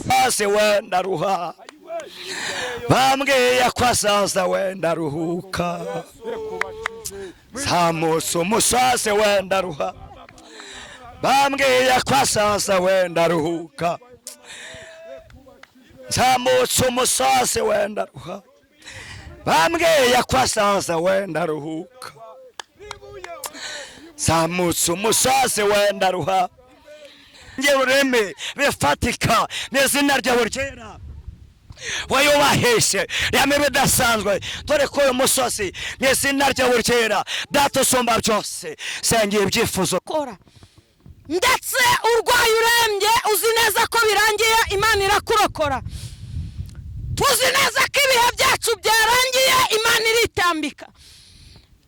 Basi wenda ruha bambwiye ko azaza wenda ruhuka zamutse umusozi wenda ruha bambwiye ko azaza wenda ruhuka zamutse umusozi wenda ruha bambwiye ko azaza wenda ruhuka zamutse umusozi wenda ruha nge ureme bifatika n'izina ryawe ryera wayubahishe yame bidasanzwe dore ko uyu musozi n'izina ryawe ryera data usumba byose sengiye ibyifuzo kora ndetse urwaye urembye uzi neza ko birangiye Imana irakurokora tuzi neza ko ibihe byacu byarangiye Imana iritambika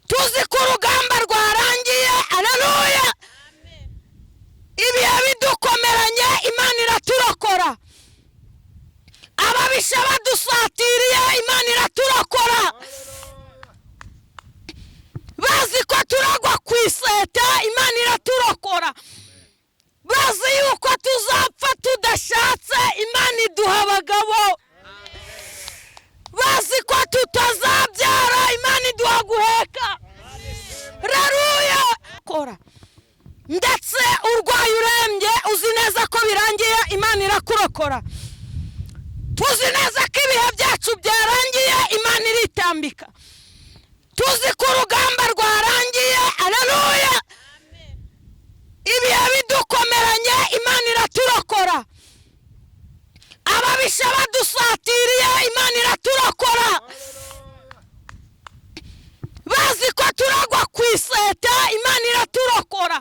tuzi ko urugamba rwarangiye haleluya ibihe bidukomeranye Imana iraturokora ababisha badusatiriye Imana iraturokora bazi ko turagwa ku iseta Imana iraturokora bazi yuko tuzapfa tudashatse Imana iduha abagabo bazi ko tutazabyara Imana iduha guheka haleluya kora ndetse urwaye urembye uzi neza ko birangiye Imana irakurokora tuzi neza ko ibihe byacu byarangiye Imana iritambika tuzi ko urugamba rwarangiye haleluya ibihe bidukomeranye Imana iraturokora ababisha badusatiriye Imana iraturokora bazi ko turagwa ku iseta Imana iraturokora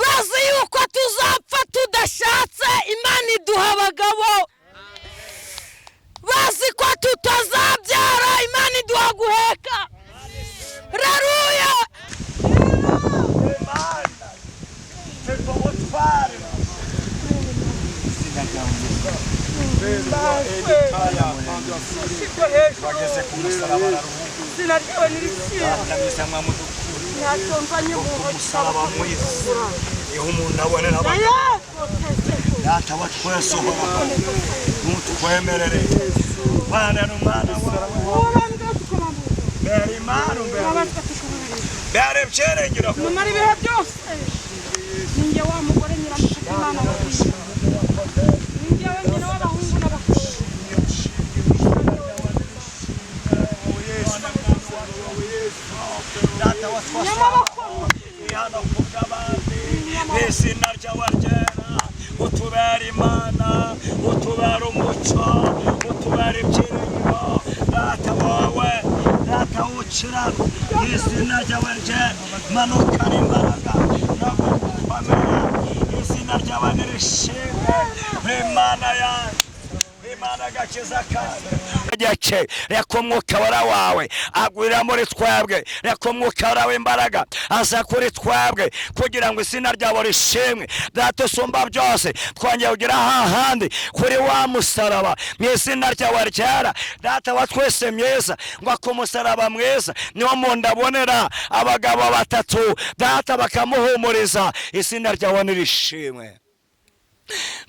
bazi yuko tuzapfa tudashatse Imana iduha abagabo bazi ko tutazabyara Imana iduha guheka haleluya bageze ku musaraba sinaryowe n'irishira ndamizamwa mu dukuru natonzanye mu musaraba mwisi iyo umuntu abonera data wa twese uhora nutwemerere bana n'umwana wawe bera imana bera ibyerengira mumara ibihe byose ninjye wa mugore nyiramushiki Imana bakwiye ninjye wenyine w'abahungu n'abakobwa data wa twese ihana kubw'abandi n'izina ryawe ryera utubera imana utubera umuco utubera ibyiringiro data wawe data w'ukira n'izina ryawe ryera manukana imbaraga no gukomera izina ryawe nirishimwe imana yanjye Imana gakiza kandi gake reka umwuka wawe agwira muri twebwe reka umwuka wawe imbaraga aza kuri twebwe kugira ngo izina ryawe rishimwe data usumba byose twongeye kugira hahandi kuri wa musaraba mu izina ryawe ryera data wa twese mwiza ngo ku musaraba mwiza niwo muntu abonera abagabo batatu data bakamuhumuriza izina ryawe nirishimwe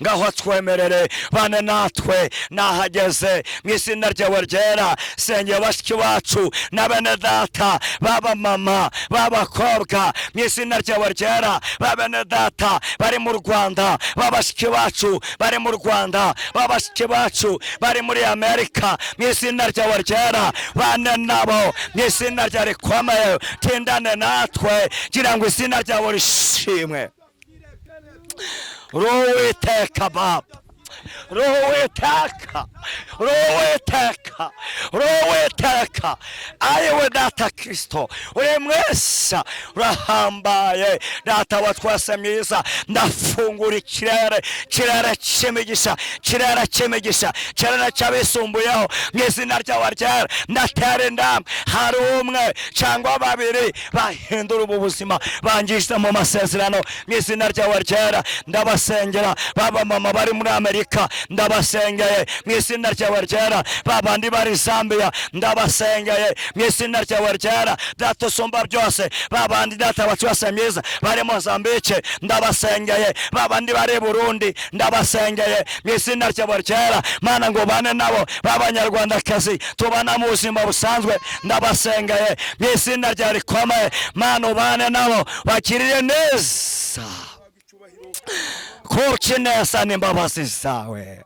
ngaho twemerere bane natwe nahageze mu izina ryawe ryera sengera bashiki bacu na bene data baba mama babakobwa mu izina ryawe ryera bene data bari mu Rwanda babashiki bacu bari mu Rwanda babashiki bacu bari muri Amerika mu izina ryawe ryera bane nabo mu izina rya rikomeye tindane natwe gira ngo izina ryawe rishimwe Ruwiteka Baba Ruwiteka ariwe data Kristo uri mwesa urahambaye data wa twese mwiza ndafungura ikirere cy'imigisha kirere cy'abisumbuyeho mu izina ryawe ryera ndatera indam hari umwe cyangwa babiri bahindura ubu buzima bangisha mu masezerano mu izina ryawe ryera ndabasengera baba mama bari muri Amerika Amerika ndabasengeye mu izina ryawe ryera. Babandi bari Zambia ndabasengeye mu izina ryawe ryera. Data usumba byose, babandi data bacwase myiza bari Mozambique ndabasengeye. Babandi bari Burundi ndabasengeye mu izina ryawe ryera. Mana ngo bane nabo b'Abanyarwandakazi tubana mu buzima busanzwe ndabasengeye mu izina ryawe rikomeye. Mana ubane nabo bakirire neza kubyineza n'imbabazi zawe,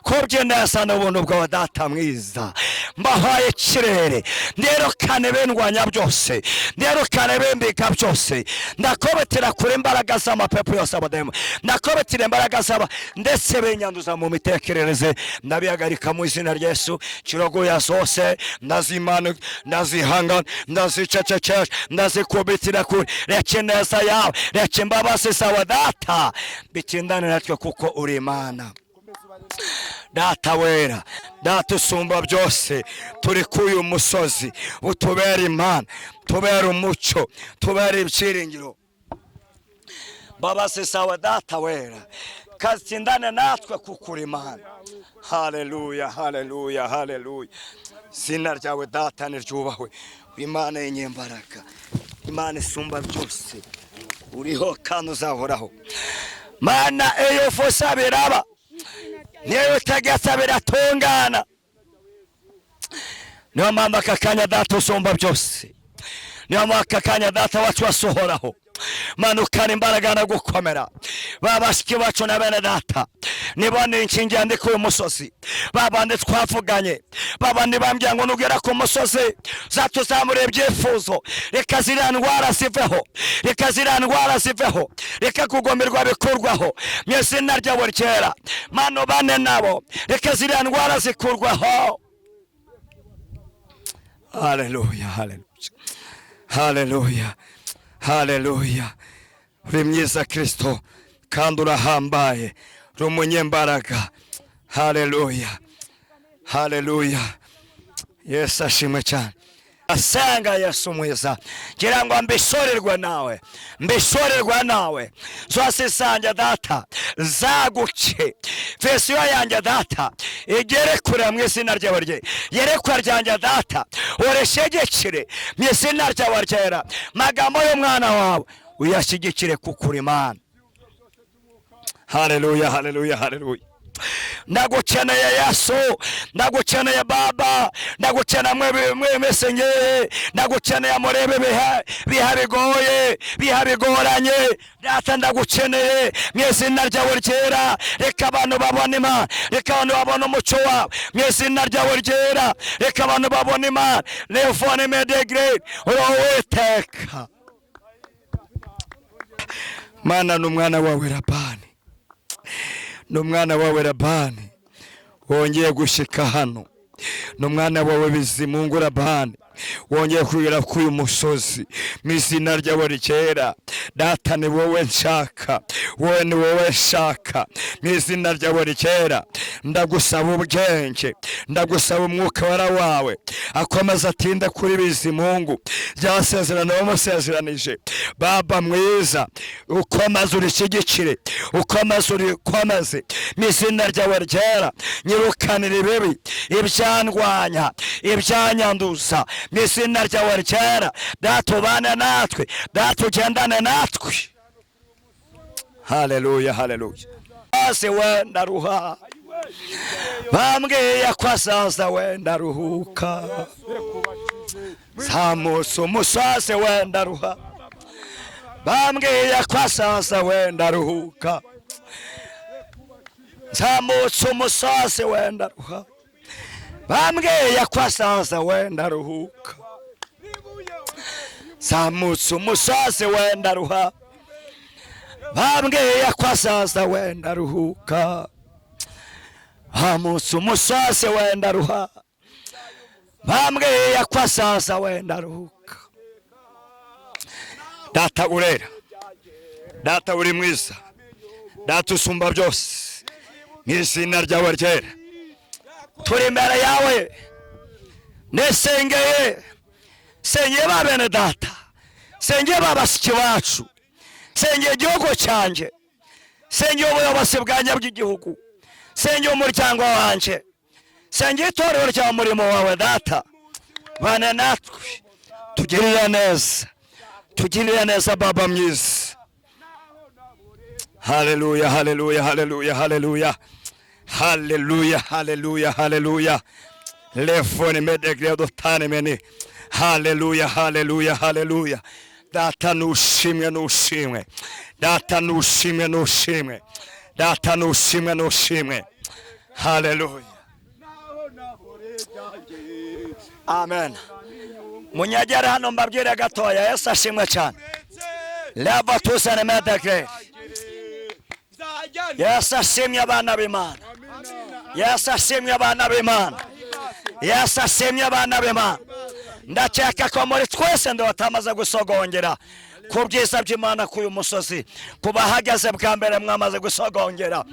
kubyineza n'ubuntu bwawe data mwiza. Mbahaye ikirere ndirukane bindwanya byose, ndirukane bimbika byose. Ndakobetera kuri imbaraga z'amapepo yose abademu, ndakobetera imbaraga z'aba ndetse binyanduza mu mitekerereze ndabihagarika mu izina rya Yesu. Kirogoya zose ndazimana ndazihanga ndazicecekesha ndazikubitira kuri reka neza yawe, reka imbabazi zawe data bitindane natwe kuko uri Imana. Data wera, data usumba byose, turi kuyu musozi utubera Imana, tubera umucyo, tubera ibyiringiro. Mbabazi zawe data wera kazindane natwe kuko uri Imana. Haleluya, haleluya, haleluya. Izina ryawe data niryubahwe. Imana y'inyembaraga, Imana isumba byose, uriho kandi uzahoraho. Mana iyo uvuze biraba, niyo utegetse biratungana. Niyo mpamvu aka kanya data usumba byose, niyo mpamvu aka kanya data wacu wasohoraho. Manukana imbaraga no gukomera. Babashiki bacu na bene data nibone inshinge yandika uyu musozi. Babandi twavuganye, babandi bambya ngo nugera ku musozi zatuzamura ibyifuzo. Reka ziriya ndwara ziveho, reka ziriya ndwara ziveho, reka kugomerwa bikurwaho mu izina ryawe ryera. Mana bane nabo, reka ziriya ndwara zikurwaho. Haleluya, haleluya, haleluya, haleluya. Uri mwiza Kristo kandi urahambaye, uri umunyembaraga. Haleluya, haleluya. Yesu ashimwe cyane. Asanga Yesu mwiza, ngira ngo mbishorerwa nawe, mbishorerwa nawe. Zose sanja data zaguke, verisiyo yanjye data igere kure mu izina ryawe rye, yerekwa ryanjye data ureshegekire mu izina ryawe ryera. Magambo y'umwana wawe uyashyigikire kuko uri Imana. Haleluya, haleluya, haleluya. Ndagukeneye Yesu, ndagukeneye Baba, ndagukeneye mwe mesengeye, ndagukeneye murebe biha bigoye, biha bigoranye. Data ndagukeneye mu izina ryawe ryera. Reka abantu babone Imana, reka abantu babone umucyo wawe mu izina ryawe ryera. Reka abantu babone Imana. Levone medegre Uwiteka. Mana n'umwana wawe Rabani, n'umwana wawe Rabani wongeye gushika hano, n'umwana wawe Bizimungu Rabani wongeye kugera kuri uyu musozi mu izina ryawe ryera. Data ni wowe nshaka, wowe ni wowe nshaka mu izina ryawe ryera. Ndagusaba ubwenge, ndagusaba umwuka wera wawe akomeza atinda kuri Bizimungu, ryasezerano wamusezeranije. Baba mwiza, ukomeze urishyigikire, ukomeze urikomeze mu izina ryawe ryera. Nyirukanire ibibi, ibyandwanya, ibyanyanduza mu izina ryawe ryera. Data ubane natwe, data ugendane natwe. Haleluya, haleluya. Ase wenda ruha, bambwiye ko azaza wenda ruhuka. Zamutse umusozi wenda ruha, bambwiye ko azaza wenda ruhuka. Zamutse umusozi wenda ruha, bambwiye ko azaza wenda ruhuka. Zamutse umusozi wenda ruha, bambwiye ko azaza wenda ruhuka. Zamutse umusozi wenda ruha, bambwiye ko azaza wenda ruhuka. Data urera, data uri mwiza, data usumba byose mu izina ryawe ryera. Turi imbere yawe nesengeye, sengeye ba bene data, sengeye babashiki bacu, sengeye igihugu cyanjye, sengeye ubuyobozi bwanjye bw'igihugu, sengera umuryango wanje, sengera itorero rya murimo wawe data. Bana natwe tugirire neza, tugirire neza baba mwiza. Haleluya, haleluya, haleluya, haleluya, haleluya, haleluya, haleluya. Lefoni medegre dotane meni. Haleluya, haleluya, haleluya. Data nushimwe, nushimwe. Data nushimwe, nushimwe. Data nushimwe, nushimwe. Haleluya. Amen. Munyagera hano mbabwire gatoya, Yesu ashimwe cyane. Leva tusane medegre. Yesu ashimye abana b'Imana. Yesu ashimye abana b'Imana. Yesu ashimye abana b'Imana. Ndakeka ko muri twese ndo batamaze gusogongera ku byiza by'Imana k'uyu musozi, kubahagaze bwa mbere mwamaze gusogongera.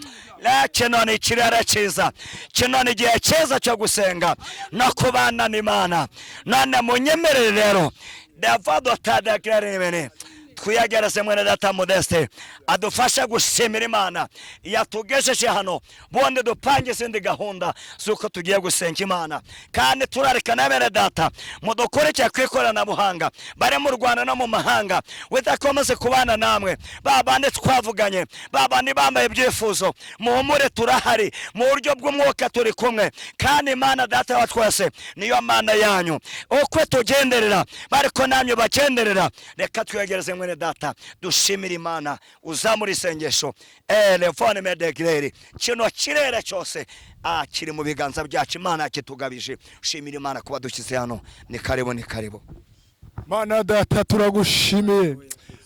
Kino ni ikirere cyiza, kino ni igihe cyiza cyo gusenga no kubana n'Imana. None munyemerere rero Davado Tadagremene twiyagereze mwene data Modeste adufasha gushimira Imana yatugejeje hano, bonde dupange izindi gahunda zuko tugiye gusenga Imana. Kandi turarikana bene data mudukurikira kwikorana buhanga bare mu Rwanda no mu mahanga, witakomeze kubana namwe babande twavuganye, babandi bambaye ibyifuzo, muhumure turahari mu buryo bw'umwuka, turi kumwe. Kandi Imana data wa twese niyo Mana yanyu, ukwe tugenderera bariko namwe bagenderera. Reka twiyegereze mwene data dushimira Imana, uzamura isengesho. Lefone medegre kino kirere cyose kiri mu biganza byacu, Imana kitugabije. Ushimira Imana kuba dukize hano. Ni karibu, ni karibu. Mana data turagushimiye.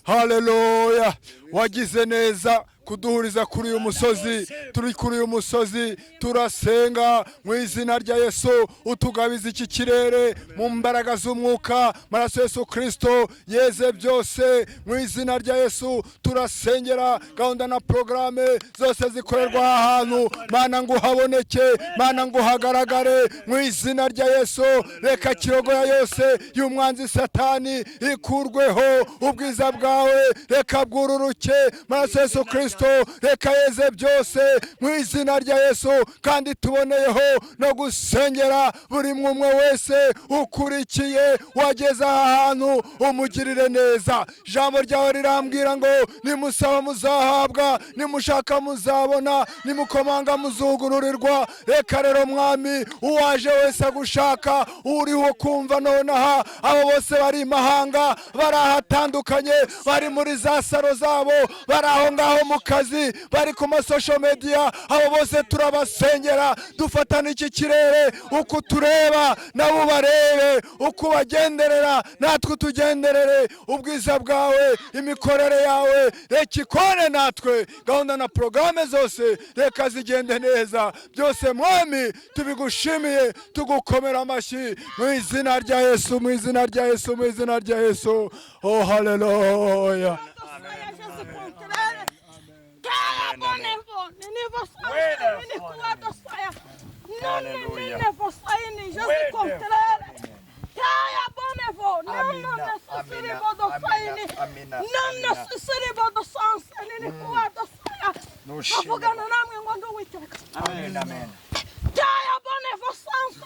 Haleluya, wagize neza kuduhuriza kuri uyu musozi. Turi kuri uyu musozi turasenga mu izina rya Yesu, utugabiza iki kirere mu mbaraga z'umwuka, maraso Yesu Kristo yeze byose. Mu izina rya Yesu turasengera gahunda na programe zose zikorerwa ahantu, Mana ngo haboneke, Mana ngo hagaragare mu izina rya Yesu. Reka kirogoya yose y'umwanzi Satani ikurweho, ubwiza bwawe reka bwururuke, maraso Yesu Kristo reka yeze byose mu izina rya Yesu. Kandi tuboneyeho no gusengera buri umwe wese ukurikiye wageze ahantu, umugirire neza. Jambo ryawe rirambwira ngo nimusaba muzahabwa, nimushaka muzabona, nimukomanga muzugururirwa. Reka rero Mwami uwaje wese agushaka, uriho kumva nonaha, abo bose bari imahanga, bari ahatandukanye, bari muri za saro zabo, bari aho ngaho mu kazi, bari ku masosho media, abo bose turabasengera. Dufatana iki kirere uko tureba nabo barebe, uko bagenderera natwe tugenderere. Ubwiza bwawe, imikorere yawe reka ikore natwe, gahunda na programe zose reka zigende neza. Byose Mwami tubigushimiye, tugukomera amashyi mu izina rya Yesu, mu izina rya Yesu, mu izina rya Yesu. Oh haleluya.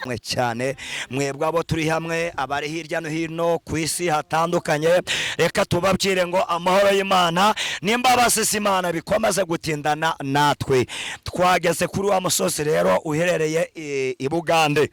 mwe cyane mwebwe abo turi hamwe, abari hirya no hino ku isi hatandukanye, reka tubabwire ngo amahoro y'Imana n'imbabazi z'Imana bikomeze gutindana natwe. Twageze kuri wa musozi rero uherereye i Bugande,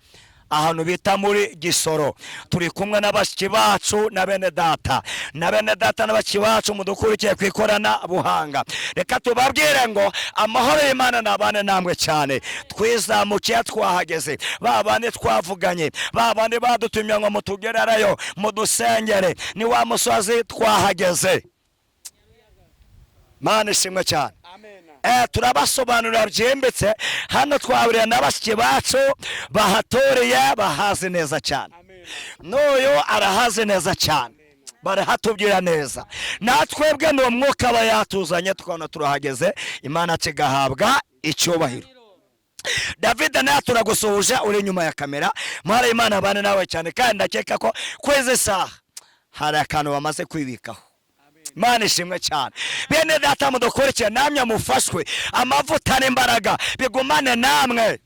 ahantu bita muri Gisoro. Turi kumwe n'abashiki bacu na bene data, n'abashiki bacu mudukurikiye kwikorana buhanga. Reka tubabwire ngo amahoro y'Imana nabane namwe cyane. Twizamukiye twahageze, babane twavuganye, babane badutumye ngo mutugererayo mudusengere, ni wa musozi twahageze. Mana ishimwe cyane. Turabasobanurira byimbitse hano. Twahuriye n'abashiki bacu bahatoreye, bahazi neza cyane. N'uyu arahazi neza cyane, barahatubwira neza. Natwebwe ni umwuka aba yatuzanye, tukabona turahageze, Imana kigahabwa icyubahiro. David nawe turagusuhuje uri nyuma ya kamera. Mwari Imana abane nawe cyane, kandi ndakeka ko kwezi saha hari akantu bamaze kwibikaho. Imana ishimwe cyane. Bene data mudukurikire, namwe mufashwe, amavuta n'imbaraga bigumane namwe.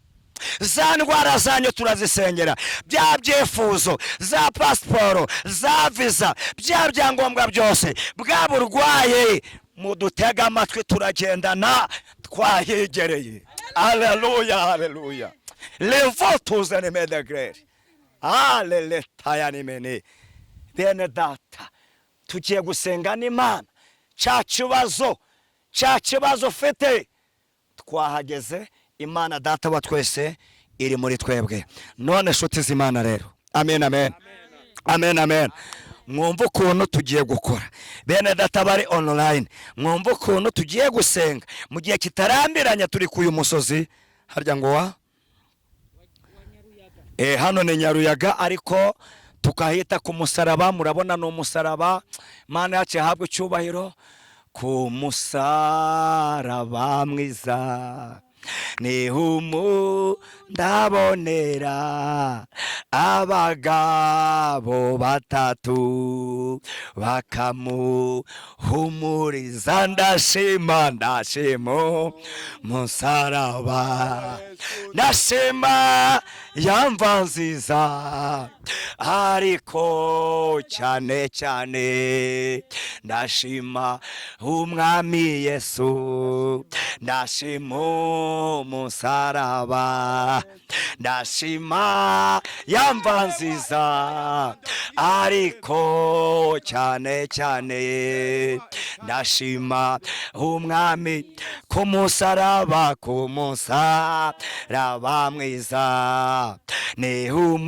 Za ndwara zanyu turazisengera, bya byifuzo, za pasiporo, za visa, bya byangombwa byose, bwa burwaye, mudutega amatwi turagendana twahegereye. Haleluya, haleluya. Levo tuzane medegreri. Haleluya yanimene. Bene data tugiye gusenga n'Imana. Cya kibazo ufite twahageze, Imana data wa twese iri muri twebwe. None nshuti z'Imana rero, amen amen, amen amen. Mwumva ukuntu tugiye gukora. Bene data bari online, mwumva ukuntu tugiye gusenga mu gihe kitarambiranye. Turi ku uyu musozi harya ngo wa hano ni Nyaruyaga, ariko tukahita ku musaraba. Murabona no musaraba, Mana yacu yahabwe icyubahiro. Ku musaraba mwiza niho ndabonera abagabo batatu bakamuhumuriza. Ndashima musaraba, ndashima yamva nziza, ariko cyane cyane ndashima umwami Yesu. Ndashima musaraba, ndashima yamva nziza, ariko cyane cyane ndashima umwami. Ku musaraba mwiza niho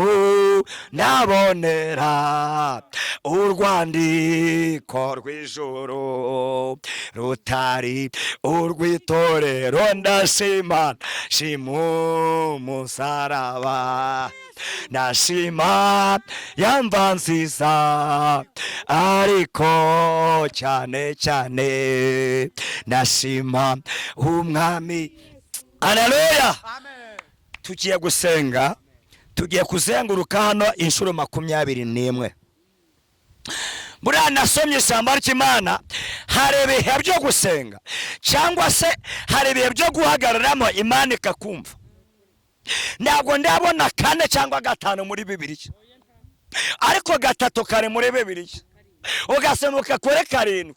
ndabonera urwandiko rw'ijuru rutari urw'itorero. Ndashima musaraba, ndashima yamva nziza, ariko cyane cyane ndashima umwami. Haleluya. Tugiye gusenga, tugiye kuzenguruka hano inshuro 21. Buriya nasomye ijambo ry'Imana, hari ibihe byo gusenga cyangwa se hari ibihe byo guhagararamo Imana ikakumva. Ntabwo ndabona 4 cyangwa 5 muri Bibiliya, ariko 3 kari muri Bibiliya. Ugasemuka kuri 7,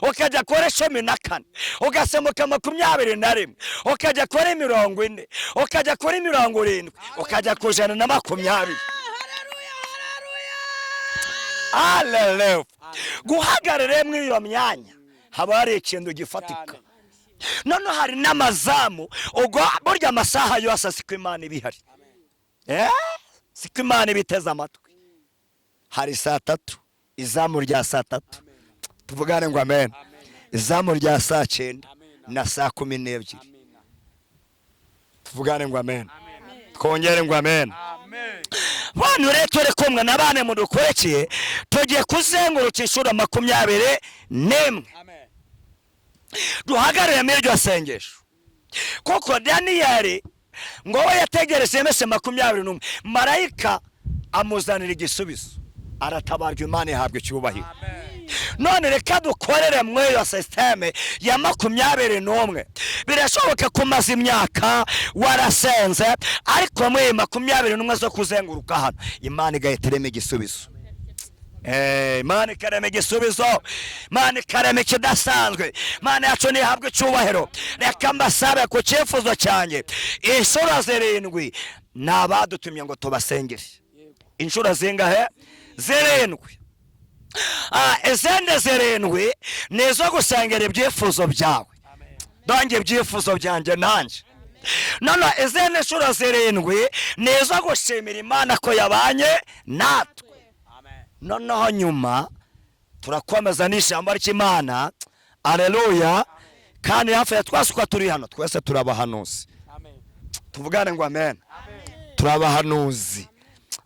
ukajya kuri 14, ugasemuka 21, ukajya kuri 40, ukajya kuri 70, ukajya ku 120. Haleluya. Guhagarare muri iyo myanya haba hari ikintu gifatika. None hari n'amazamu, ubwo burya amasaha yose siko Imana ibihari. Siko Imana ibiteza amatwi. Hari 3, izamu rya 3, tuvugane ngo amen. Izamu rya 9 na 12, tuvugane ngo amen. Twongere ngo amen. Bantu rero turi kumwe n'abane mudukurikije, tugiye kuzenguruka inshuro 21. Duhagarare muri iryo sengesho, kuko Daniyeli ngo we yategereje iminsi 21, marayika amuzanira igisubizo, aratabarwa, Imana ihabwe icyubahiro. None reka dukorere muri iyo systeme ya 21. Birashoboka kumaza imyaka warasenze, ariko muri 21 zo kuzenguruka hano Imana igahitiremo igisubizo. Imana ikarema igisubizo, Imana ikarema ikidasanzwe. Imana yacu nihabwe icyubahiro. Reka mbasabe ku cyifuzo cyanjye, inshuro 7 nabadutumye ngo tubasengere. Inshuro zingahe? 7. Izindi 7 nizo gusengera ibyifuzo byawe. Donge ibyifuzo byanjye nanjye. None izindi nshuro 7 nizo gushimira Imana ko yabanye natwe. Noneho nyuma turakomeza n'ijambo ry'Imana. Haleluya. Kandi hafi ya twasuka turi hano twese turabahanuzi. Tuvugane ngo amen. Turabahanuzi.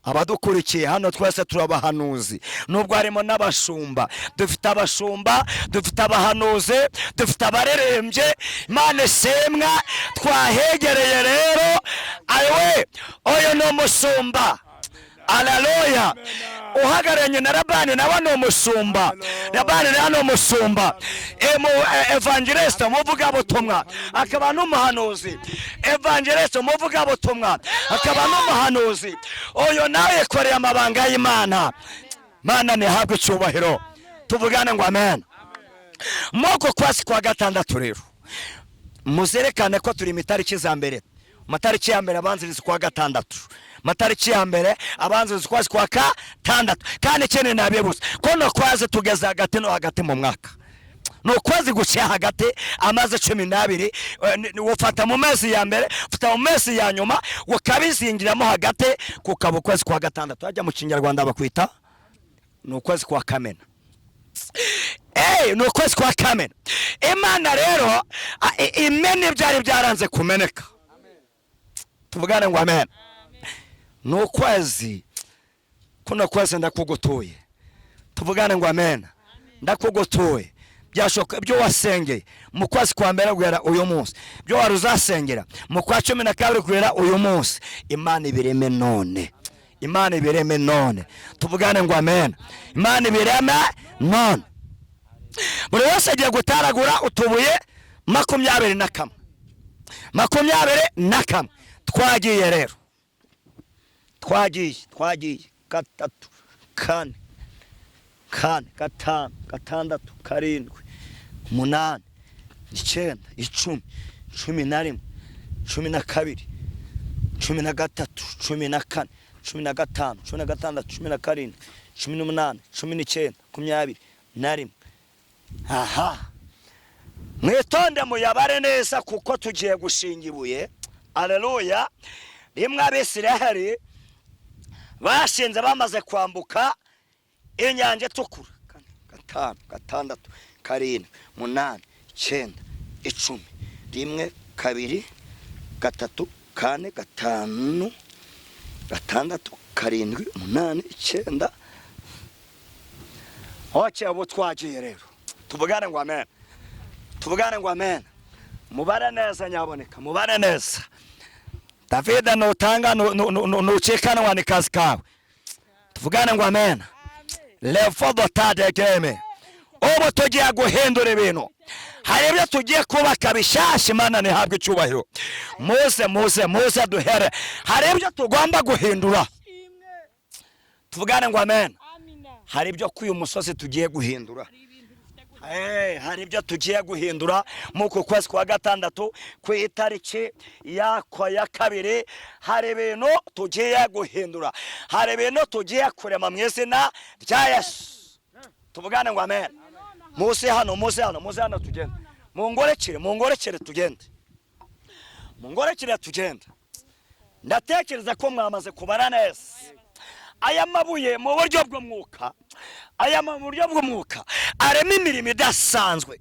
Abadukurikiye hano twese turabahanuzi, nubwo harimo n'abashumba. Dufite abashumba, dufite abahanuzi, dufite abarerembye. Imana ishimwe. Twahegereye rero, ayiwe, oyo no mushumba. Haleluya. uhagararanye na Labani nawe ni umushumba. Labani nawe ni umushumba, evangeliste umuvugabutumwa akaba n'umuhanuzi. Evangeliste umuvugabutumwa akaba n'umuhanuzi. Uyu nawe yikoreye amabanga y'Imana. Mana nihabwe icyubahiro, tuvugane ngo amen. Moko kwasi kwa gatandatu rero muzerekane ko turi mitariki za mbere. Matariki ya mbere abanziriza kwa gatandatu, matariki ya mbere abanziriza kwasi kwa gatandatu. Kandi cyene nabibuze ko no kwaze tugeza hagati no hagati mu mwaka, no kwazi guciye hagati amaze 12 ufata mu mezi ya mbere, ufata mu mezi ya nyuma ukabizingiramo hagati kukaba kwezi kwa gatandatu. Hajya mu Kinyarwanda bakwita no kwezi kwa Kamena. No kwezi kwa Kamena. Imana rero imene byari byaranze kumeneka. Tuvugane ngo amen. No kwezi kuno kwezi ndakugutuye. Tuvugane ngo amen. Ndakugutuye. Byashoka byo wasengeye mu kwezi kwa mbere guhera uyu munsi, byo waruzasengera mu kwa 12 guhera uyu munsi, Imana ibireme none. Imana ibireme none. Tuvugane ngo amen. Imana ibireme none. Buri wese agiye gutaragura utubuye 21. 21. Twagiye rero. Twagiye 3, 4, 5, 6, 7, 8, 9, 10, 11, 12, 13, 14, 15, 16, 17, 18, 19, 20. Aha, mwitonde muyabare neza kuko tugiye gushinga ibuye. Haleluya. Rimwe Abisiraheli bashinze bamaze kwambuka inyanja itukura. 5, 6, 7, 8, 9, 10. 1, 2, 3, 4, 5, 6, 7, 8, 9. Oche abo twagiye rero. Tuvugane ngo amen. Tuvugane ngo amen. Mubare neza nyaboneka, mubare neza. David notanga nucekana wani kazi kawe. Tuvugane ngo amen. Levo dotade game. Obo tugiye guhindura ibintu. Hari ibyo tugiye kubaka bishasha. Imana nihabwe icyubahiro. Muze duhere. Hari ibyo tugomba guhindura. Tuvugane ngo amen. Hari ibyo kuyu musozi tugiye guhindura. Hari ibyo tugiye guhindura muko kwezi kwa gatandatu ku itariki ya 2. Hari ibintu tugiye guhindura. Hari ibintu tugiye kurema mu izina rya Yesu. Tuvugane ngo amen. Muze hano tugende. Mungorekere tugende. Mungorekere tugende. Ndatekereza ko mwamaze kubara neza. Aya mabuye mu buryo bw'umwuka, aya mu buryo bw'umwuka arema imirimo idasanzwe.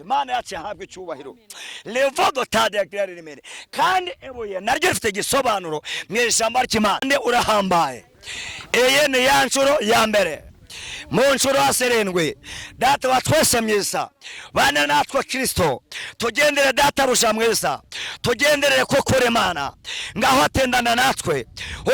Imana yacu yahabwe icyubahiro. Levo dotade rimere. Kandi ebuye naryo rifite igisobanuro mu ijambo ry'Imana. Urahambaye. Eye ni ya nshuro ya mbere. Mu nshuro ya 7 data wa twese mwiza, bana natwe Kristo, tugendere data buja mwiza, tugendere koko Imana. Ngaho atendana natwe,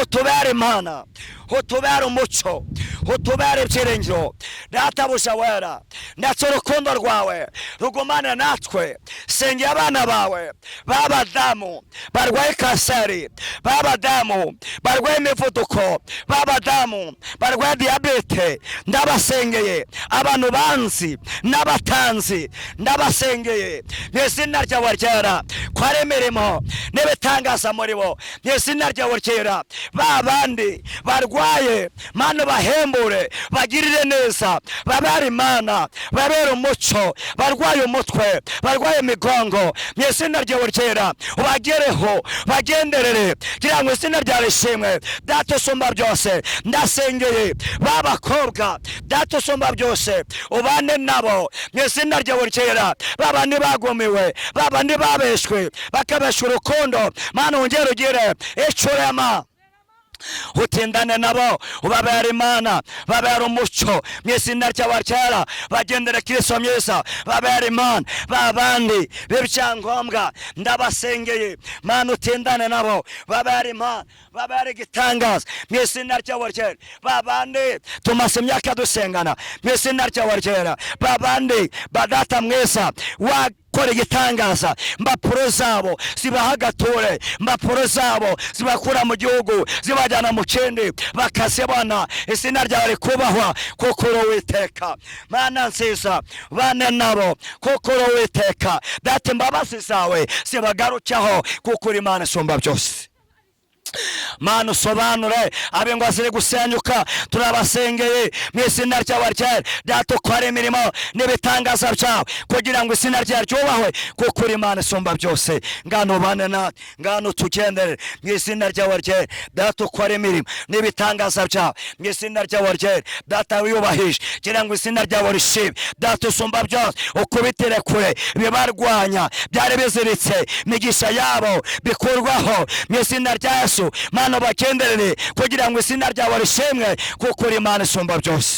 utubere Imana, utubere umuco, utubere ibyiringiro. Data buja wera, ndetse urukundo rwawe rugumane natwe. Senge abana bawe babadamu barwaye kanseri, babadamu barwaye imivuduko, babadamu barwaye diabete. Ndabasengeye abantu banzi n'abatanzi, ndabasengeye n'izina ryawe ryera kware mirimo n'ebitangaza muri bo n'izina ryawe ryera. Babandi barwaye Mana bahembure, bagirire neza, babare Imana, babere umuco. Barwaye umutwe, barwaye imigongo, n'izina ryawe ryera ubagereho, bagenderere kugira ngo izina ryawe rishimwe. Data usumba byose, ndasengeye babakobwa, Data usumba byose ubane nabo n'izina ryawe ryera. Babandi bagomewe, babandi babeshwe, bakabesha urukundo, Mana ongera ugire icurema. utindane nabo ubabera imana babera umuco mu izina ryawe ryera bagendere Kristo mwiza babera imana babandi b'ibyangombwa ndabasengeye mana utindane nabo babera imana babera igitangaza mu izina ryawe ryera babandi tumaze imyaka dusengana mu izina ryawe ryera babandi badata mwiza kora igitangaza mbapuro zabo zibaha agature mbapuro zabo zibakura mu gihugu zibajyana mu kindi bakazibona izina ryawe rikubahwa kuko uri Uwiteka mana nziza bane nabo kuko uri Uwiteka data imbabazi zawe zibagarukeho kuko uri Imana isumba byose mana usobanure ab'ingo ziri gusenyuka turabasengeye mu izina ryawe ryera data ukora imirimo n'ibitangaza byawe kugira ngo izina ryawe ryubahwe kuko uri Imana isumba byose ngano bane na ngano tugendere mu izina ryawe ryera data ukora imirimo n'ibitangaza byawe mu izina ryawe ryera data wiyubahije kugira ngo izina ryawe rishime data usumba byose ukubitire kure bibarwanya byari biziritse migisha yabo bikurwaho mu izina rya Yesu mana bakenderere kugira ngo izina ryawe rishimwe kuko uri Imana isumba byose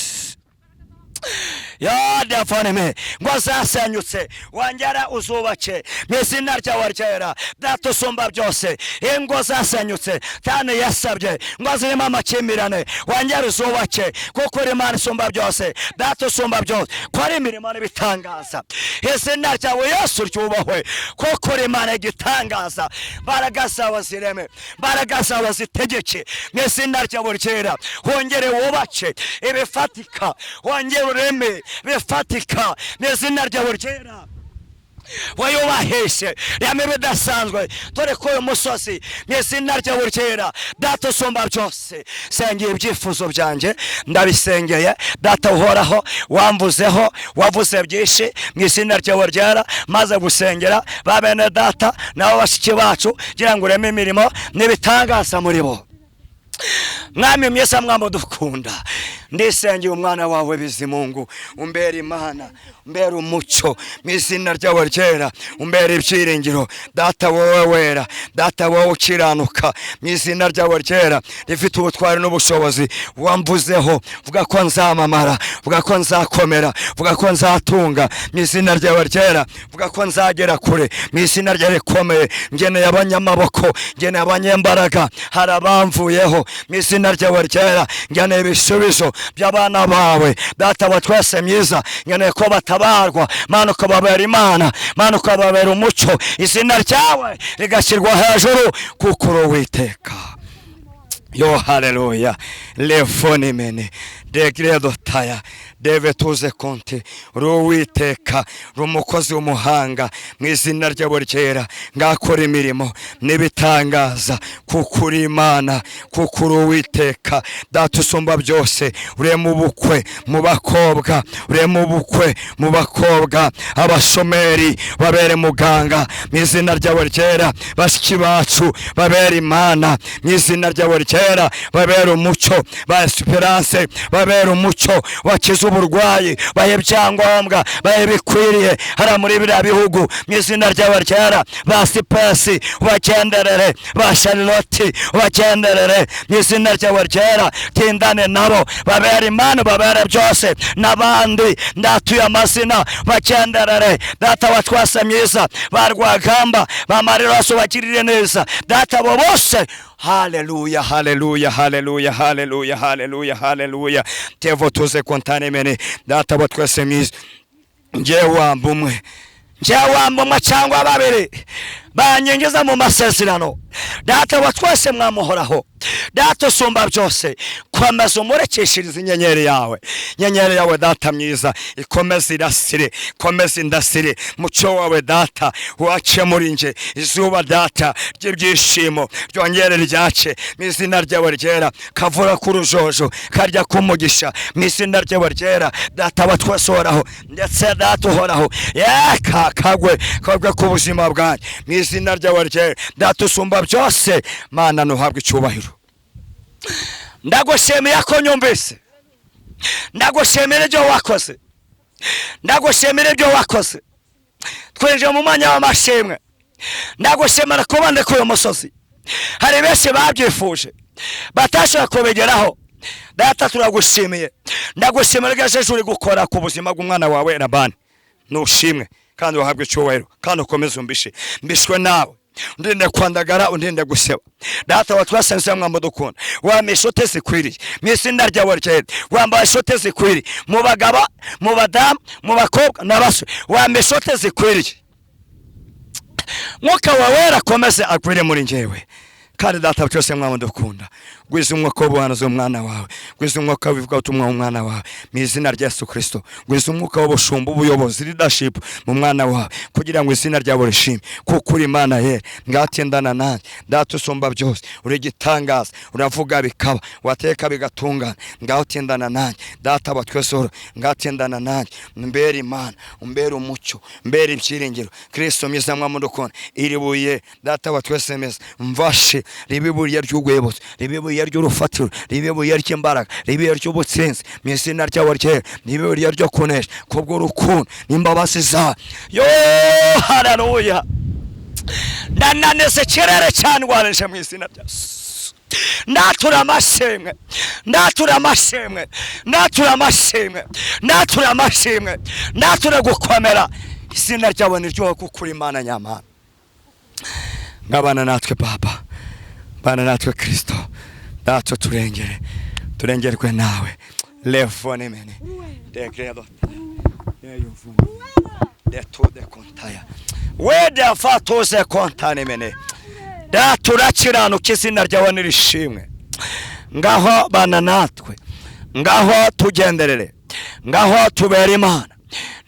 ya dafaneme ngo zasenyutse wongera uzubake mu izina ryawe ryera data usumba byose ingo zasenyutse cyane yasabye ngo zirimo amakimbirane wongera uzubake kuko uri Imana isumba byose data usumba byose kora imirimo n'ibitangaza izina ryawe Yesu ryubahwe kuko uri Imana igitangaza mbaraga zawe zireme mbaraga zawe zitegeke mu izina ryawe ryera wongere wubake ibifatika wongere ureme bifatika mu izina ryawe ryera wayubahishe yame bidasanzwe dore ko uyu musozi mu izina ryawe ryera data usumba byose sengeye ibyifuzo byanjye ndabisengeye data uhoraho wamvuzeho wavuze byinshi mu izina ryawe ryera maze gusengera ba bene data nabo bashiki bacu kugira ngo ureme imirimo n'ibitangaza muri bo mwami mwiza mwami dukunda ndisengeye umwana wawe Bizimungu umbera Imana umbera umuco mu izina ryawe ryera umbera ibyiringiro data wowe wera data wowe ukiranuka mu izina ryawe ryera rifite ubutwari n'ubushobozi wamvuzeho vuga ko nzamamara vuga ko nzakomera vuga ko nzatunga mu izina ryawe ryera vuga ko nzagera kure mu izina ryawe rikomeye ngeneye abanyamaboko ngeneye abanyembaraga harabamvuyeho mu izina ryawe ryera ngeneye ibisubizo by'abana bawe data wa twese myiza ngeneye ko batabarwa mana ukababera Imana mana ukababera umuco izina ryawe rigashyirwa hejuru kuko uri Uwiteka yo haleluya lefone mene degredo taya deve tuze konti Uwiteka rumukozi w'umuhanga mu izina ryawe ryera ngakora imirimo n'ibitangaza kuko uri Imana kuko uri Uwiteka data usumba byose urema ubukwe mu bakobwa urema ubukwe mu bakobwa abashomeri babere muganga mu izina ryawe ryera bashiki bacu babere Imana mu izina ryawe ryera babere umuco ba Esperance babere umuco wakiza uburwayi baye byangombwa baye bikwiriye hara muri biriya bihugu mu izina ryawe ryera ba Sipesi ubagenderere ba Charlotte ubagenderere mu izina ryawe ryera tindane nabo babera Imana babera byose n'abandi ndatuye amazina bagenderere data wa twese myiza barwagamba bamariraso bagirire neza data abo bose haleluya haleluya haleluya haleluya haleluya haleluya tevo tuze kontane mene data wa twese myiza ngewe wambumwe cyangwa babiri banyengeza mu masezerano data wa twese mwamuhoraho data usumba byose komeza umurekeshiriza inyenyeri yawe data myiza ikomeza irasire komeza indasire mucyo wawe data wace muri nje izuba data ry'ibyishimo ryongere ryace mu izina ryawe ryera kavura ku rujojo karya kumugisha mu izina ryawe ryera data wa twese uhoraho ndetse data uhoraho kagwe ku buzima bwanjye mu izina ryawe ryera data usumba byose mana nuhabwe icyubahiro ndagushimiye ko nyumvise ndagushimira ibyo wakoze ndagushimira ibyo wakoze twinjiye mu mwanya w'amashimwe ndagushimira kuba ndekuye umusozi hari benshi babyifuje batashoboye kubigeraho. Data turagushimiye, ndagushimira gajeje uri gukora ku buzima bw'umwana wawe Labani. Nushimwe kandi wahabwe icyubahiro kandi ukomeze umbishe, mbishwe nawe, undinde kwandagara, undinde guseba. Data watwasenze mwambo dukunda, wamisha ute zikwiriye mwisinda ryawe ryera, wambaye ute zikwiriye mu bagabo, mu badamu, mu bakobwa n'abasore, wamisha ute zikwiriye. Mwuka wawe rakomeze akwire muri njyewe kandi data cyose mwambo dukunda, gwiza umwuka w'ubuhanuzi umwana wawe, gwiza umwuka w'ivuga utumwa umwana wawe mu izina rya Yesu Kristo, gwiza umwuka w'ubushumba, ubuyobozi, leadership mu mwana wawe, kugira ngo izina ryawe rishime, kuko uri Imana yera. Ngatendana nanjye data usumba byose, uri gitangaza, uravuga bikaba, wateka bigatungana. Ngatendana nanjye data batwesoro, ngatendana nanjye, mbere Imana, mbere umucyo, mbere ibyiringiro. Kristo mwiza mwambo dukunda, iri buye data watwesemeza mvashe, ribe buye ry'ugwebose, ribe buye ry'urufatiro, ribe buye ry'imbaraga, ribe ry'ubutsinzi mu izina ryawe ryera, ribe buye ryo kunesha kubwo urukundo n'imbabazi zawe. Yo haleluya, ndananese kirere cyane waresha mu izina rya Yesu. Natura amashimwe, natura amashimwe, natura amashimwe, natura amashimwe, natura gukomera. Izina ryawe ni ryo kuko uri Imana nyamana. Ngabana natwe Baba, bana natwe Kristo, data turengerwe nawe. Lefone mene de credo de todo contaya wede fatose kontane mene data urakiranuka, izina ryawe nirishimwe. Ngaho bana natwe, ngaho tugenderere, ngaho tubera Imana.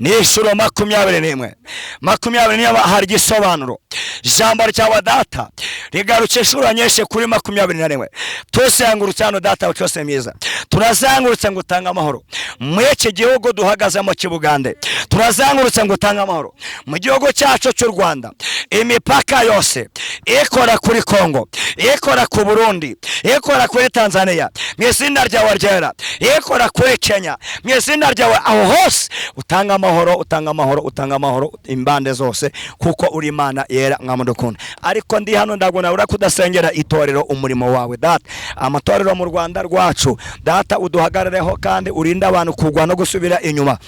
Nishuro 21 hari gisobanuro. Ijambo ryawe data rigaruke inshuro nyinshi kuri 21. Tusengurutse hano data cyose myiza, turazangurutse ngo utanga amahoro mu iki gihugu duhagazemo cy'Ubugande, turazangurutse ngo utanga amahoro mu gihugu cyacu cy'u Rwanda, imipaka yose ikora kuri Kongo, ikora ku Burundi, ikora kuri Tanzania mu izina ryawe ryera, ikora kuri Kenya mu izina ryawe. Aho hose utanga amahoro, utanga amahoro, utanga amahoro imbande zose, kuko uri Imana yera mwamudukunda. Ariko ndi hano ndagona ura kudasengera itorero umurimo wawe data, amatorero mu Rwanda rwacu data uduhagarareho kandi urinda abantu kugwa no gusubira inyuma.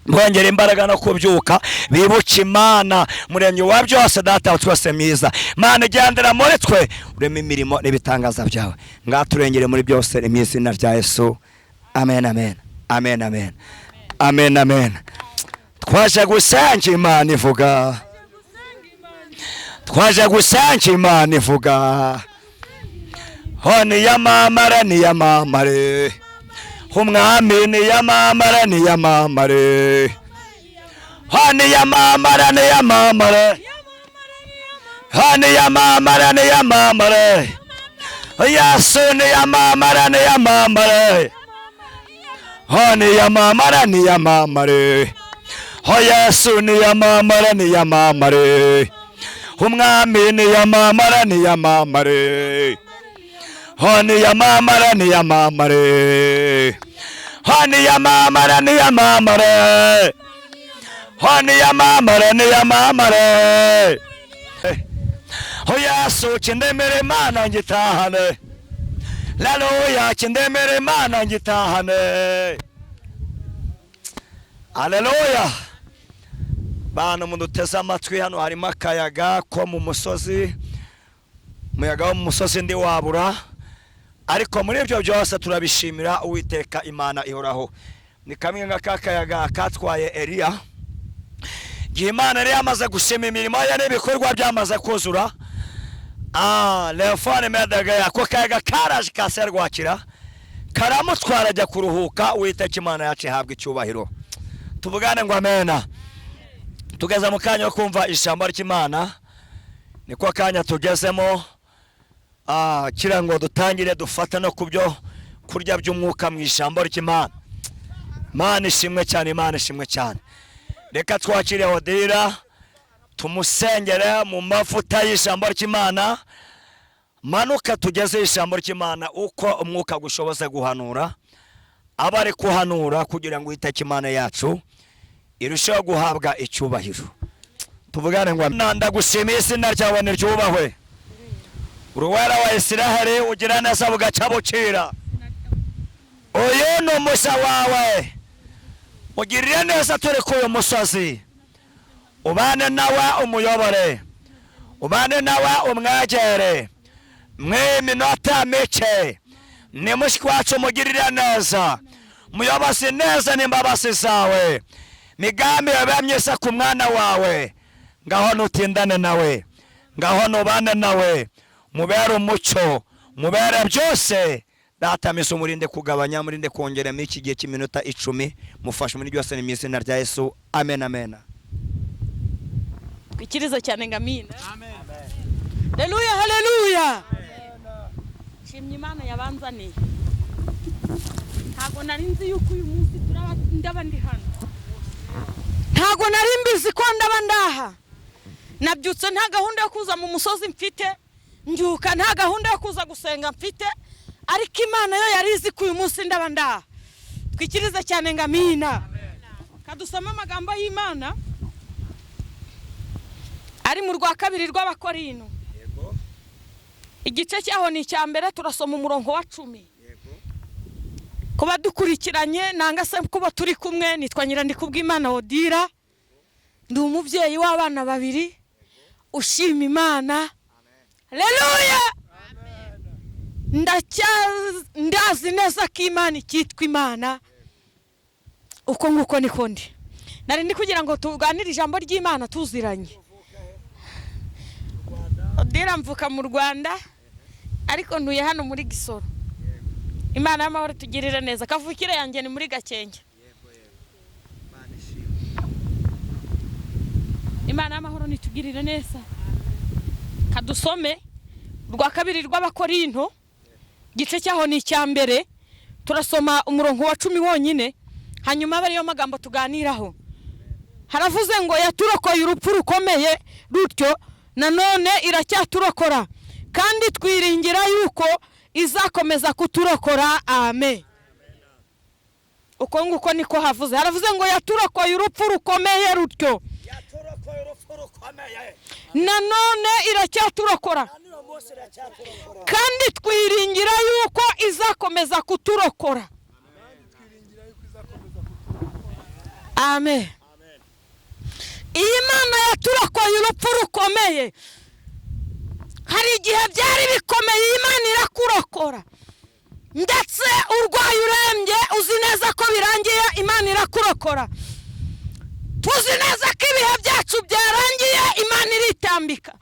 Mwongera imbaraga no kubyuka, bibuke Imana muremyi wa byose data twese myiza. Mana gendera muri twe, ureme imirimo n'ibitangaza byawe. Ngaturengere muri byose mu izina rya Yesu. Amen, amen, amen, amen, amen, amen. Twaje gusenga Imana ivuga, twaje gusenga Imana ivuga. Honi yamamara ni yamamare, umwami ni yamamara ni yamamare, honi yamamara ni yamamare, honi yamamara ni yamamare, Yesu ni yamamara ni yamamare, honi yamamara ni yamamare, Yesu ni yamamara ni yamamare, umwami ni yamamara ni yamamare, honi yamamara ni yamamare, honi yamamara ni yamamare, honi yamamara ni yamamare. Yesu kindemere Imana ngitahane, haleluya kindemere Imana ngitahane, haleluya. Bana muduteze amatwi, hano harimo akayaga ko mu musozi, umuyaga wo mu musozi ndi wabura, ariko muri ibyo byose turabishimira Uwiteka Imana ihoraho. Ni kamwe ngakayaga katwaye Eliya, gihe Imana yari yamaze gushima imirimo ye n'ibikorwa byamaze kuzura. Lefone medaga yako kayaga karaje kaserwakira, karamutwara ajya kuruhuka. Uwiteka Imana yacu ihabwa icyubahiro. Tuvugane ngo amena. Tugeze mu kanya kumva ijambo ry'Imana, niko kanya tugezemo. Kirango dutangire dufata no kubyo kurya by'umwuka mu ijambo ry'Imana. Imana ishimwe cyane, Imana ishimwe cyane. Reka twakire Odira tumusengere mu mafuta y'ijambo ry'Imana, manuka tugeze ijambo ry'Imana uko umwuka gushoboza guhanura, abari kuhanura kugira ngo Uwiteka Imana yacu irushaho guhabwa icyubahiro. Tuvugane ngo ndagushimiye, izina ryawe niryubahwe, uruwera wa Isiraheli ugira neza bugaca bucira. Uyu ni umusha wawe, mugirire neza turi ku uyu musozi, ubane nawe umuyobore, ubane nawe umwegere minota mike. Ni mushiki wacu mugirire neza, muyobozi neza n'imbabazi zawe, migambi yawe myiza ku mwana wawe, ngaho nutindane nawe, ngaho nubane nawe, mubere umuco, mubere byose. Data miso murinde kugabanya, murinde kongeramo iki gihe cy'iminota 10, mufashe muri byose ni mwizina rya Yesu. Amen amen. Twikiriza cyane ngamina. Amen. Haleluya haleluya. Shimye Imana yabanzaniye. Ntago nari nzi yuko uyu munsi ndaba ndi hano. Ntago nari mbizi ko ndaba ndaha. Nabyutse nta gahunda yo kuza mu musozi mfite, ndyuka nta gahunda yo kuza gusenga mfite, ariko Imana yo yarizi ko uyu munsi ndaba ndaha. Twikiriza cyane ngamina. Kadusoma amagambo y'Imana ari mu rwa kabiri rw'Abakorino. Yego. Igice cyaho ni icya mbere, turasoma umurongo wa 10. Yego. Kuba dukurikiranye nanga se kuba turi kumwe, nitwa Nyirandikubwimana Odira. Ndi umubyeyi w'abana babiri. Ushima Imana. Haleluya. Ndazi neza ko Imana ikitwa Imana. Uko nguko niko ndi. Nari ndi kugira ngo tuganire ijambo ry'Imana tuziranye. Odira mvuka mu Rwanda, ariko ntuye hano muri Gisoro. Imana y'amahoro tugirire neza. Kavukire yanjye ni muri Gakenke. Imana y'amahoro nitugirire neza. Kadusome rwa kabiri rw'Abakorinto, gice cyaho ni icya mbere, turasoma umurongo wa 10 wonyine, hanyuma bariyo magambo tuganiraho. Haravuze ngo yaturokoye urupfu rukomeye rutyo, nanone iracyaturokora, kandi twiringira yuko izakomeza kuturokora. Amen. Uko nguko niko havuze. Haravuze ngo yaturokoye urupfu rukomeye rutyo, nanone iracyaturokora, kandi twiringira yuko izakomeza kuturokora. Amen. Iyi Mana yaturokoye urupfu rukomeye. Hari igihe byari bikomeye, Imana irakurokora. Ndetse urwaye urembye uzi neza ko birangiye, Imana irakurokora. Tuzi neza ko ibihe byacu byarangiye, Imana iritambika.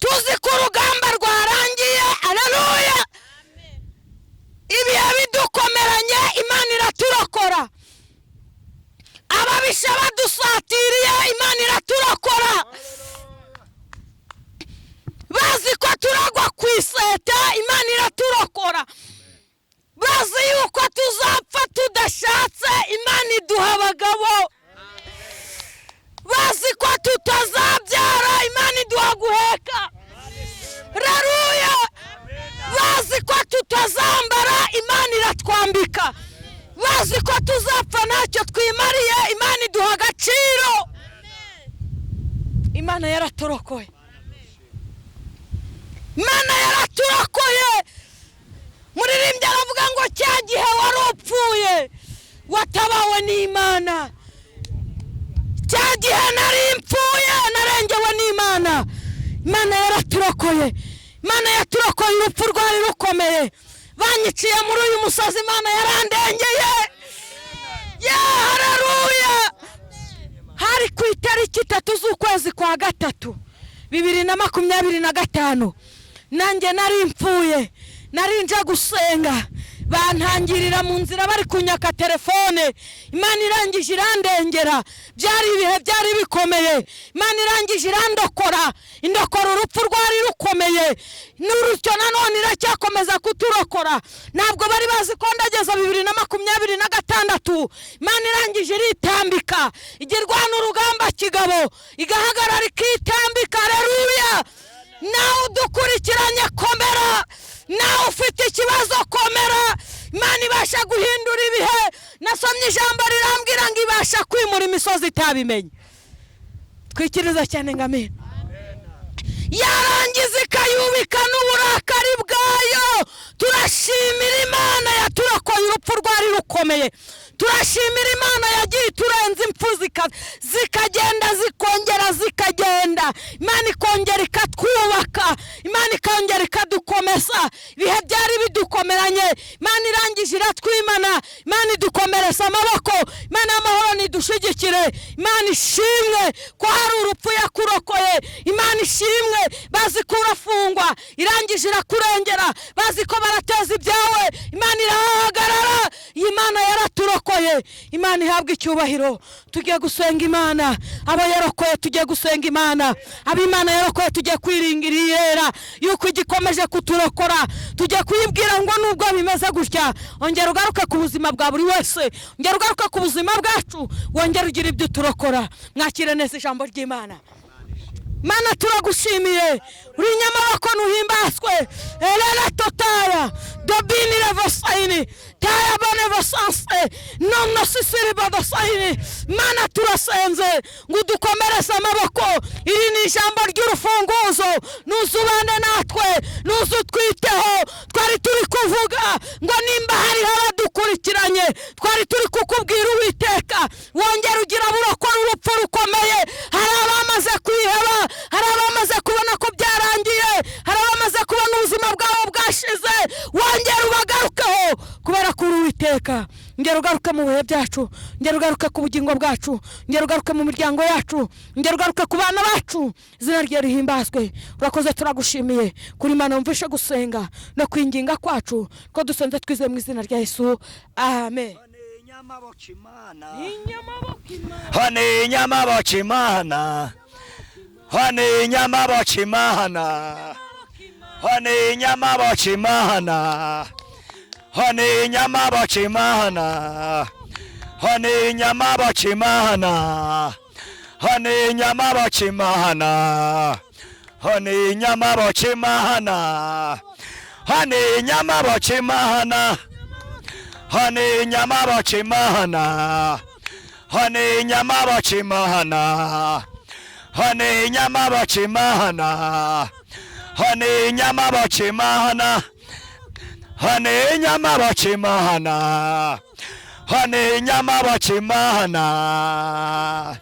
Tuzi ko urugamba rwarangiye. Haleluya. Ibihe bidukomeranye, Imana iraturokora. Ababisha badusatiriye, Imana iraturokora. Bazi ko turagwa ku iseta, Imana iraturokora. Bazi yuko tuzapfa tudashatse, Imana iduha abagabo. Bazi ko tutazabyara, Imana iduha guheka. Haleluya. Bazi ko tutazambara, Imana iratwambika. Bazi ko tuzapfa ntacyo twimariye, Imana iduha agaciro. Imana yaraturokoye. Imana yaraturokoye. Muririmbyi aravuga ngo cya gihe wari upfuye watabawe n'Imana. Cya gihe nari mpfuye narengewe n'Imana. Imana yaraturokoye. Imana yaturokoye urupfu rwari rukomeye. Banyiciye muri uyu musozi, Imana yarandengeye. Haleluya. Hari ku itariki 3 z'ukwezi kwa gatatu 2025, nanjye nari mpfuye, nari nje gusenga, bantangirira mu nzira bari kunyaka telefone. Imana irangije irandengera. Byari ibihe byari bikomeye, Imana irangije irandokora. Indokora urupfu rwari rukomeye, n'urutyo nanone iracyakomeza kuturokora. Ntabwo bari bazi ko ndageza 2026, Imana irangije iritambika, igirwana urugamba kigabo, igahagarara ikitambika. Haleluya. Nawe udukurikiranye komera, nawe ufite ikibazo komera. Imana ibasha guhindura ibihe. Nasomye ijambo rirambwira ngo ibasha kwimura imisozi itabimenye. Twikiriza cyane ngamena. yarangiza ikayubika n'uburakari bwayo. Turashimira Imana yaturokoye urupfu rwari rukomeye. Turashimira Imana yagiye iturenza impfu zikagenda zikongera zikagenda. Imana ikongera ikatwubaka, Imana ikongera ikadukomeza. Ibihe byari bidukomeranye, Imana irangije iratwimana. Imana idukomereza amaboko, Imana y'amahoro nidushigikire. Imana ishimwe ko hari urupfu yakurokoye. Imana ishimwe bazi ko urafungwa, irangije irakurengera. Bazi ko barateza ibyawe, Imana irahagarara. Iyi Mana yaraturokoye, Imana ihabwa icyubahiro. Tugiye gusenga Imana, abo yarokoye tugiye gusenga Imana, abo Imana yarokoye tugiye kwiringira iyera yuko igikomeje kuturokora. Tugiye kuyibwira ngo nubwo bimeze gutya, ongera ugaruke ku buzima bwa buri wese, ongera ugaruke ku buzima bwacu, wongera ugira ibyo turokora. Mwakire neza ijambo ry'Imana. Mana turagushimiye, uri nyamaboko nuhimbaswe. Elena totaya dobini levosaini taya bane vosanse nono sisiri badosaini. Mana turasenze ngo dukomereze amaboko. Iri ni ijambo ry'urufunguzo, nuzubane natwe, nuzutwiteho. Twari turi kuvuga ngo nimba hari abadukurikiranye, twari turi kukubwira Uwiteka wongera ugira burokora urupfu rukomeye. Hari abamaze kwiheba, hari abamaze kubona ko byarangiye, hari abamaze kubona ubuzima bwabo bwashize. Wongera ubagarukeho kubera ko Uwiteka. Ngera ugaruke mu bihe byacu, ngera ugaruke ku bugingo bwacu, ngera ugaruke mu miryango yacu, ngera ugaruke ku bana bacu. Izina rye rihimbazwe. Urakoze, turagushimiye kuri Imana yumvishe gusenga no kwinginga kwacu, ko dusenze twizeye mu izina rya Yesu, amen. Hane nyamaboko Imana, Hane nyamaboko Imana, hane nyamaboko Imana, hane nyamaboko Imana, hane nyamaboko Imana, hane nyamaboko Imana, hane nyamaboko Imana, hane nyamaboko Imana, hane nyamaboko Imana, hane nyamaboko Imana, hane nyamaboko Imana, hane nyamaboko Imana, hane nyamaboko Imana, hane nyamaboko Imana, hane nyamaboko Imana.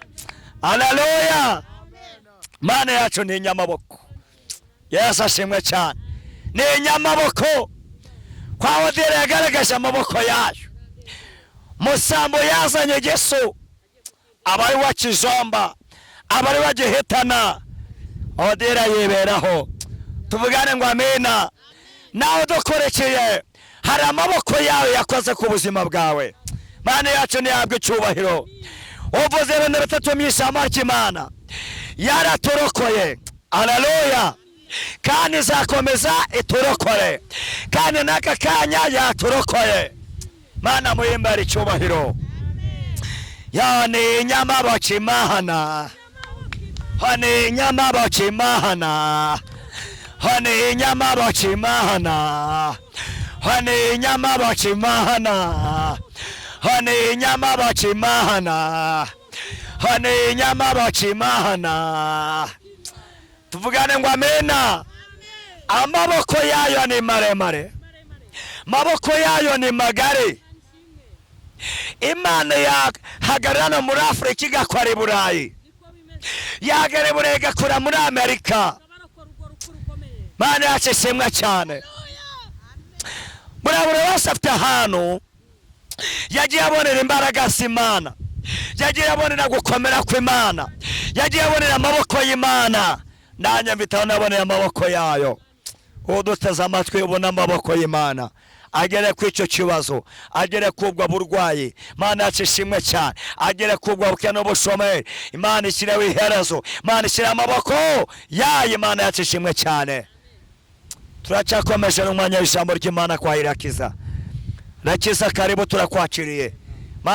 Haleluya. Mana yacu ni nyamaboko. Yesu ashimwe cyane. Ni nyamaboko. Kwa Odile yagaragaje amaboko yayo. Musambo yazanye Yesu, abari wa Kijomba, abari wa Gihitana, Odile yiberaho. Tuvugane ngo amena. Nawe dukorekeye, hari amaboko yawe yakoze ku buzima bwawe. Mana yacu nihabwe icyubahiro. Uvuze ibintu bitatu mu ijambo ry'Imana, yaraturokoye. Haleluya. Kandi izakomeza iturokore, kandi n'aka kanya yaturokoye. Mana muhimbare icyubahiro. Yani nyamaboko Imana, hane nyamaboko Imana, hane nyamaboko Imana, hane nyamaboko Imana, hane nyamaboko Imana, hane nyamaboko Imana. Tuvugane ngo amena. Amaboko yayo ni maremare, maboko yayo ni magari. Imana yahagarara muri Afrika igakora i Burayi, yagera i Burayi igakora muri Amerika. Mana yacu ishimwe cyane. Buri wese afite ahantu yagiye abonera imbaraga z'Imana, yagiye abonera gukomera kw'Imana, yagiye abonera amaboko y'Imana. Nanjye mbitaho nabonera amaboko yayo. Uduteze amatwi ubona amaboko y'Imana, agere ku icyo kibazo, agere kubwa burwayi. Mana yacu ishimwe cyane. Agere kubwa bukene n'ubushomeri, Imana ishyireho iherezo, Imana ishyire amaboko yayo. Imana yacu ishimwe cyane. Turacyakomeje n'umwanya w'ijambo ry'Imana kwa Irakiza. Rakiza, karibu, turakwakiriye.